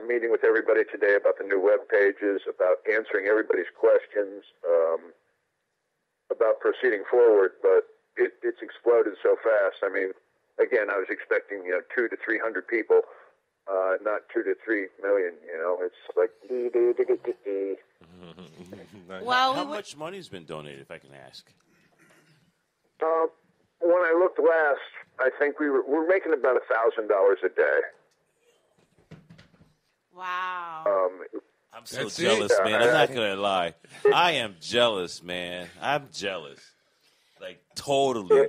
meeting with everybody today about the new web pages, about answering everybody's questions, about proceeding forward, but it's exploded so fast. I mean, again, I was expecting 200 to 300 people, not 2 to 3 million. It's like. Well, how much money's been donated, if I can ask? When I looked last, I think we're making about $1,000 a day. Wow. I'm so jealous, man. I'm not going to lie. I am jealous, man. I'm jealous. Like, totally.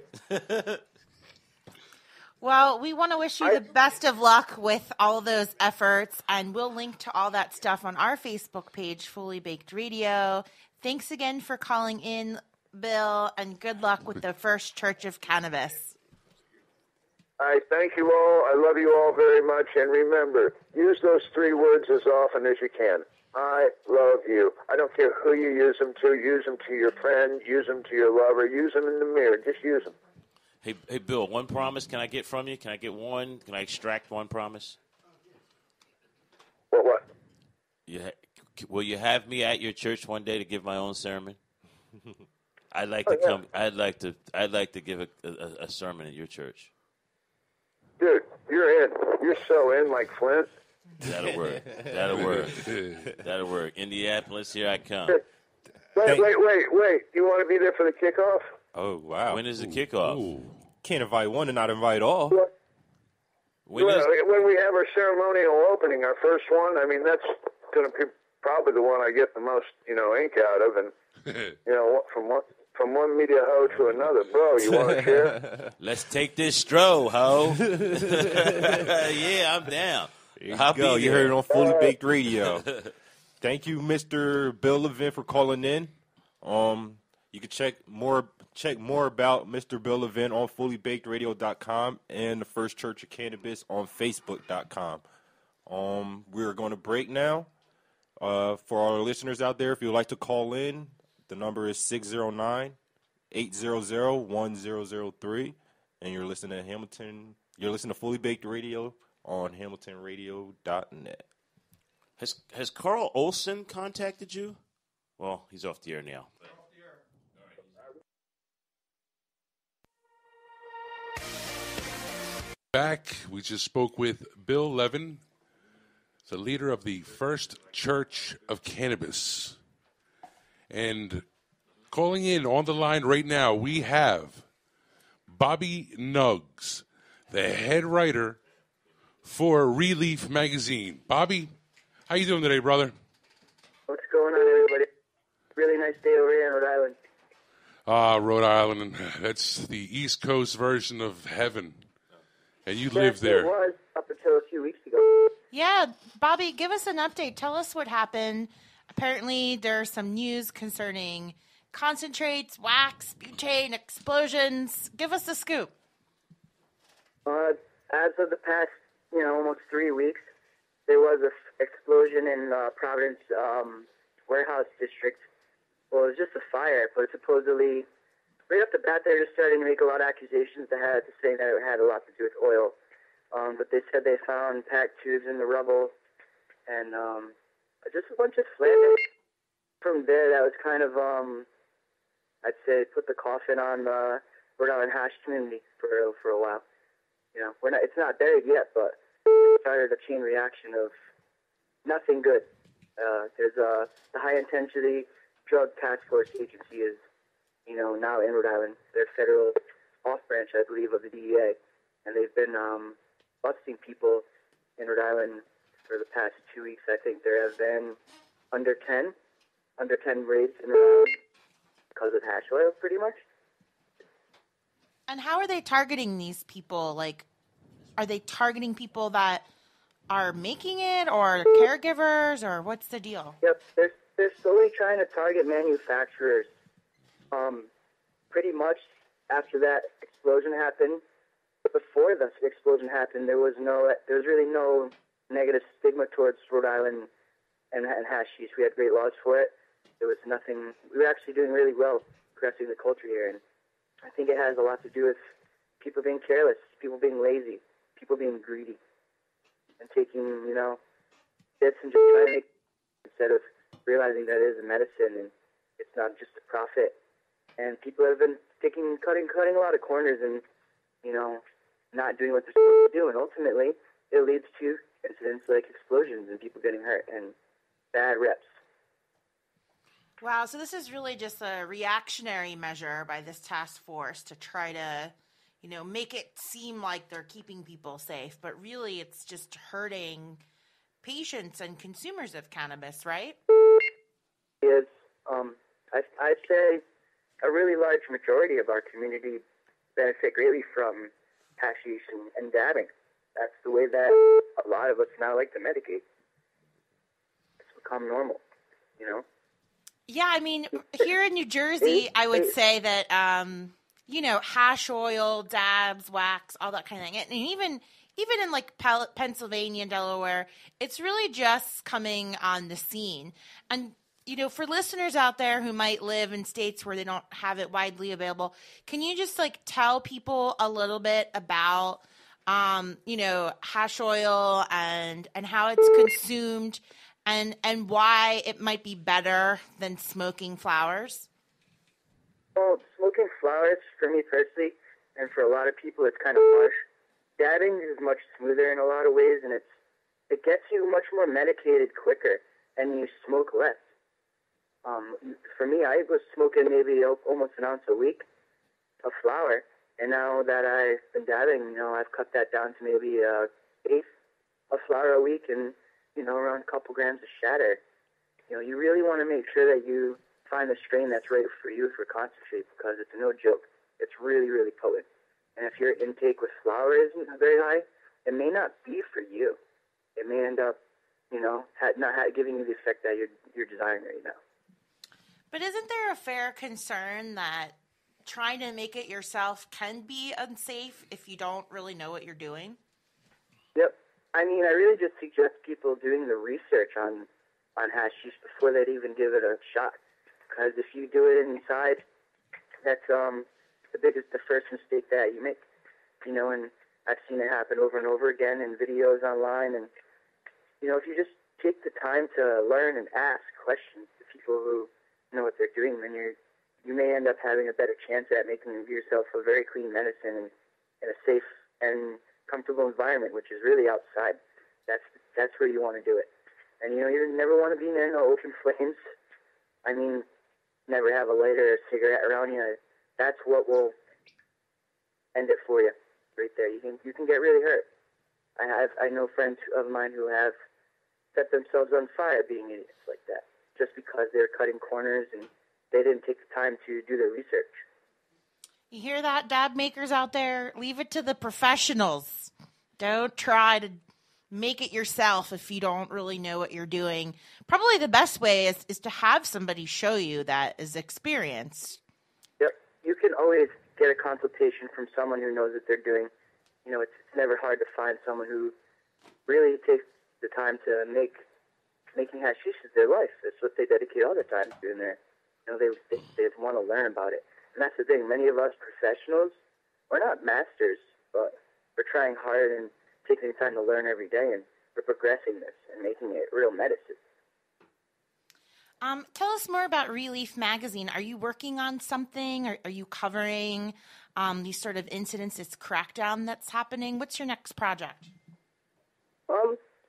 Well, we want to wish you the best of luck with all those efforts, and we'll link to all that stuff on our Facebook page, Fully Baked Radio. Thanks again for calling in, Bill, and good luck with the First Church of Cannabis. I thank you all. I love you all very much. And remember, use those 3 words as often as you can. I love you. I don't care who you use them to. Use them to your friend. Use them to your lover. Use them in the mirror. Just use them. Hey, Bill, one promise can I get from you? Can I get one? Can I extract one promise? What? Will you have me at your church one day to give my own sermon? I'd like to come. I'd like to give a sermon at your church. Dude, you're in. You're so in, like Flint. That'll work. That'll work. Indianapolis, here I come. Wait. You want to be there for the kickoff? Oh, wow. When is the kickoff? Ooh. Can't invite one and not invite all. When we have our ceremonial opening, our first one, I mean, that's going to be probably the one I get the most, ink out of. And, from one media hoe to another. Bro, you want to share? Let's take this stro, ho. Yeah, I'm down. There you go. You heard it on Fully Baked Radio. Thank you, Mr. Bill Levin, for calling in. You can check more about Mr. Bill Levin on FullyBakedRadio.com and the First Church of Cannabis on Facebook.com. We're going to break now. For our listeners out there, if you'd like to call in, the number is 609-800-1003, and you're listening to Hamilton. You're listening to Fully Baked Radio on HamiltonRadio.net. Has Carl Olson contacted you? Well, he's off the air now. Back, we just spoke with Bill Levin, the leader of the First Church of Cannabis. And calling in on the line right now, we have Bobby Nuggs, the head writer for Relief Magazine. Bobby, how you doing today, brother? What's going on, everybody? Really nice day over here in Rhode Island. Rhode Island, that's the East Coast version of heaven. And you live there. It was up until a few weeks ago. Yeah, Bobby, give us an update. Tell us what happened. Apparently, there's some news concerning concentrates, wax, butane, explosions. Give us the scoop. As of the past, almost 3 weeks, there was an explosion in Providence warehouse district. Well, it was just a fire, but supposedly, right off the bat, they were just starting to make a lot of accusations saying that it had a lot to do with oil. But they said they found packed tubes in the rubble, and just a bunch of flammable. From there, that was kind of, I'd say, put the coffin on the Rhode Island hash community for a while. It's not buried yet, but it started a chain reaction of nothing good. There's the High Intensity Drug Task Force Agency is, now in Rhode Island. They're a federal off-branch, I believe, of the DEA, and they've been busting people in Rhode Island for the past 2 weeks. I think there have been under 10 raids in Rhode Island because of hash oil, pretty much. And how are they targeting these people? Like, are they targeting people that are making it, or caregivers, or what's the deal? Yep, they're slowly trying to target manufacturers. Pretty much after that explosion happened, before the explosion happened, there was really no negative stigma towards Rhode Island and hashish. We had great laws for it. There was nothing. We were actually doing really well progressing the culture here, and I think it has a lot to do with people being careless, people being lazy, people being greedy, and taking, this and just trying to make instead of realizing that it is a medicine and it's not just a profit. And people have been cutting a lot of corners and, not doing what they're supposed to do. And ultimately, it leads to incidents like explosions and people getting hurt and bad reps. Wow, so this is really just a reactionary measure by this task force to try to, make it seem like they're keeping people safe, but really it's just hurting patients and consumers of cannabis, right? Is I'd say a really large majority of our community benefit greatly from hashish and dabbing. That's the way that a lot of us now like to medicate. It's become normal, Yeah, I mean, here in New Jersey, I would say that, hash oil, dabs, wax, all that kind of thing. And even in like Pennsylvania and Delaware, it's really just coming on the scene. And, for listeners out there who might live in states where they don't have it widely available, can you just like tell people a little bit about, hash oil and how it's consumed and why it might be better than smoking flowers? Well, smoking flowers, for me personally, and for a lot of people, it's kind of harsh. Dabbing is much smoother in a lot of ways, and it gets you much more medicated quicker, and you smoke less. For me, I was smoking maybe almost an ounce a week of flower, and now that I've been dabbing, I've cut that down to maybe an eighth of flower a week, and around a couple grams of shatter. You really want to make sure that you find the strain that's right for you for concentrate, because it's no joke. It's really, really potent. And if your intake with flower isn't very high, it may not be for you. It may end up, not giving you the effect that you're desiring right now. But isn't there a fair concern that trying to make it yourself can be unsafe if you don't really know what you're doing? Yep. I mean, I really just suggest people doing the research on hashish before they'd even give it a shot. Because if you do it inside, that's the first mistake that you make. And I've seen it happen over and over again in videos online. And, if you just take the time to learn and ask questions to people who know what they're doing, then you may end up having a better chance at making yourself a very clean medicine in a safe and comfortable environment, which is really outside. That's where you want to do it. And, you never want to be near no open flames. I mean, never have a lighter or a cigarette around you. That's what will end it for you right there. You can get really hurt. I know friends of mine who have set themselves on fire being idiots like that, just because they're cutting corners and they didn't take the time to do their research. You hear that, dab makers out there? Leave it to the professionals. Don't try to make it yourself if you don't really know what you're doing. Probably the best way is to have somebody show you that is experienced. Yep. You can always get a consultation from someone who knows what they're doing. It's never hard to find someone who really takes the time to making hashish their life. It's what they dedicate all their time to, and they want to learn about it. And that's the thing. Many of us professionals, we're not masters, but we're trying hard and taking the time to learn every day, and we're progressing this and making it real medicine. Tell us more about Relief Magazine. Are you working on something? Are you covering these sort of incidents, this crackdown that's happening? What's your next project?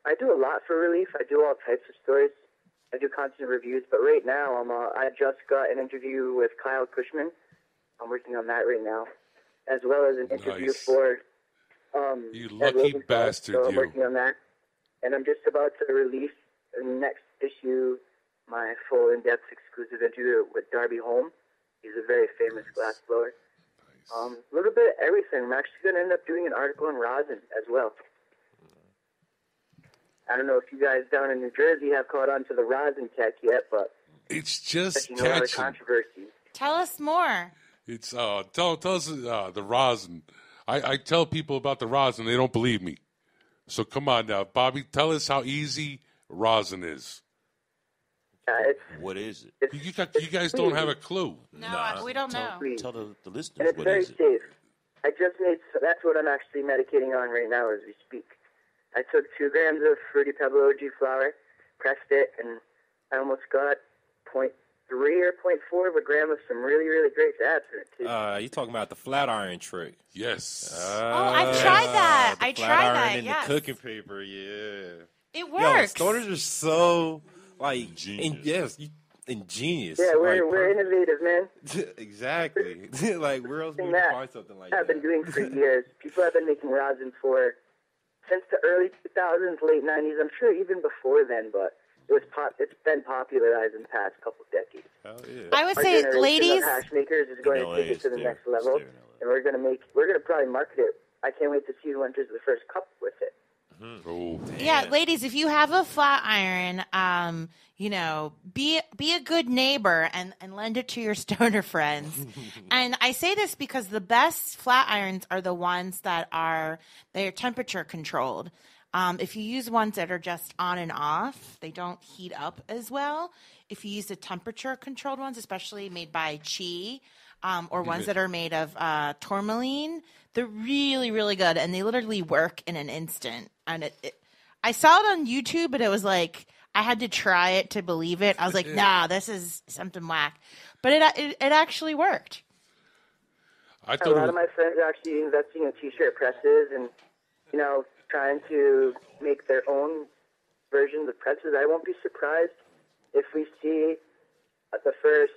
I do a lot for Relief. I do all types of stories. I do constant reviews, but right now I just got an interview with Kyle Cushman. I'm working on that right now, as well as an interview for you lucky bastard. So I'm working on that, and I'm just about to release in the next issue my full in-depth exclusive interview with Darby Holm. He's a very famous glass blower. A little bit of everything. I'm actually going to end up doing an article in rosin as well. I don't know if you guys down in New Jersey have caught on to the rosin tech yet, but it's just catching a lot of controversy. Tell us more. It's tell us the rosin. I tell people about the rosin, they don't believe me. So come on now, Bobby, tell us how easy rosin is. What is it? You guys don't have a clue. No, we don't know. Tell the listeners and it's what very is it. safe. I just made, that's what I'm actually medicating on right now as we speak. I took 2 grams of Fruity Pebble OG flower, pressed it, and I almost got 0.3 or 0.4 of a gram of some really, really great dabs in it, too. You talking about the flat iron trick? Yes. I've tried that. I tried flat that, iron in yes. the cooking paper, yeah. It Yo, works. stoners are so, like, Ingenious. ingenious. Yeah, we're like, innovative, man. exactly. Like, where else would you that find something like I've that? been doing for years. People have been making rosin for since the early 2000s, late 90s. I'm sure even before then, but it's been popularized in the past couple of decades. Hell yeah. I would Our say, generation ladies, of hash makers is going to take it to the next level, and we're going to probably market it. I can't wait to see who enters the first cup with it. Oh, yeah, ladies, if you have a flat iron, be a good neighbor and lend it to your stoner friends. And I say this because the best flat irons are the ones they're temperature controlled. If you use ones that are just on and off, they don't heat up as well. If you use the temperature controlled ones, especially made by Chi, or ones that are made of tourmaline, they're really, really good, and they literally work in an instant. And I saw it on YouTube, but it was like I had to try it to believe it. I was like, nah, this is something whack. But it actually worked. I A thought lot of my friends are actually investing in T-shirt presses and, trying to make their own versions of presses. I won't be surprised if we see the first,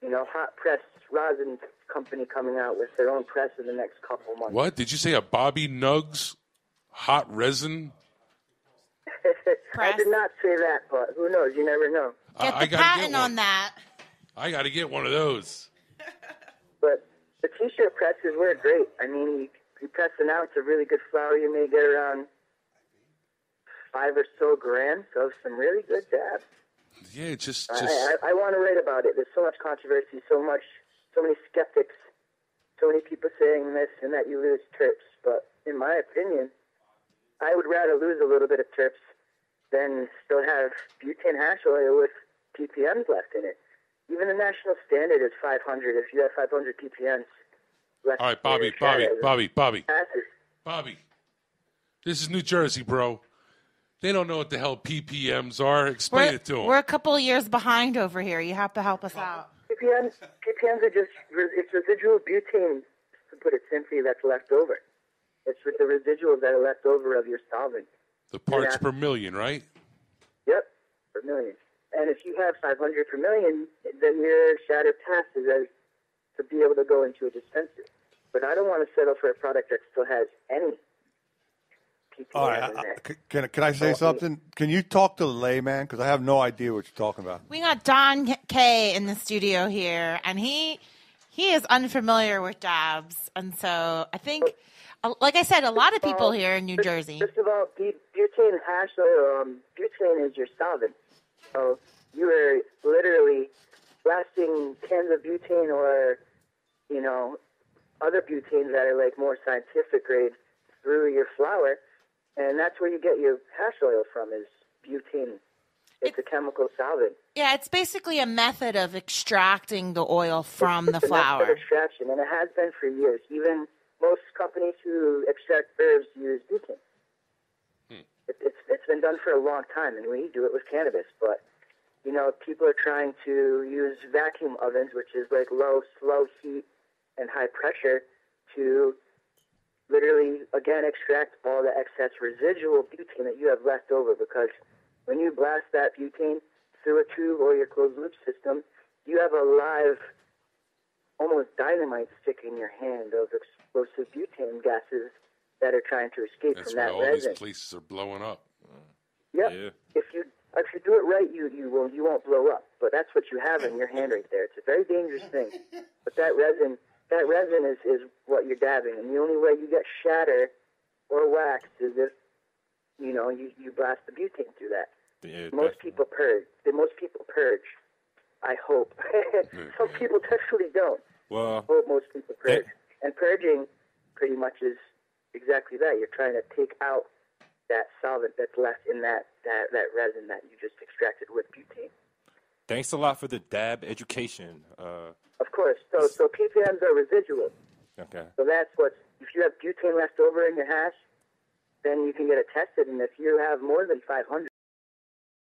hot press rosin company coming out with their own press in the next couple months. What? Did you say a Bobby Nugs hot resin? I did not say that, but who knows? You never know. Get I the gotta patent get one. on that. I got to get one of those. But the T-shirt presses work great. I mean, you press an ounce of really good flour, you may get around 5 or so grams of some really good dabs. Yeah, just. I want to write about it. There's so much controversy, so many skeptics, so many people saying this and that you lose terps. But in my opinion, I would rather lose a little bit of terps than still have butane hash oil with ppms left in it. Even the national standard is 500. If you have 500 ppms left. All right, Bobby. This is New Jersey, bro. They don't know what the hell ppms are. Explain it to them. We're a couple of years behind over here. You have to help us out. ppms are just it's residual butane, to put it simply, that's left over. It's with the residuals that are left over of your solvent. The parts per million, right? Yep, per million. And if you have 500 per million, then your shatter passes as to be able to go into a dispenser. But I don't want to settle for a product that still has any PPM All right, in there. can I say something? Can you talk to the layman? Because I have no idea what you're talking about. We got Don K in the studio here, and he is unfamiliar with dabs. And so I think, like I said, a lot of people here in New Jersey. Just about butane hash oil, butane is your solvent. So you are literally blasting cans of butane or, other butanes that are like more scientific grade through your flour. And that's where you get your hash oil from is butane. It's a chemical solvent. Yeah, it's basically a method of extracting the oil from the It's a flour. method of extraction, and it has been for years. Even most companies who extract herbs use butane. It's been done for a long time, and we do it with cannabis. But, people are trying to use vacuum ovens, which is like low, slow heat and high pressure to literally, again, extract all the excess residual butane that you have left over. Because when you blast that butane through a tube or your closed-loop system, you have a live, almost dynamite stick in your hand of explosive butane gases that are trying to escape That's from why that all resin. these places are blowing up. Yep. Yeah. If you do it right, you won't blow up. But that's what you have in your hand right there. It's a very dangerous thing. But that resin is what you're dabbing, and the only way you get shatter or wax is if you blast the butane through that. Yeah, Most people purge. I hope. Some people definitely don't. Well, I hope most people purge. And purging pretty much is exactly that. You're trying to take out that solvent that's left in that resin that you just extracted with butane. thanks a lot for the dab education. Of course. So ppms are residual. Okay. So that's if you have butane left over in your hash, then you can get it tested. And if you have more than 500,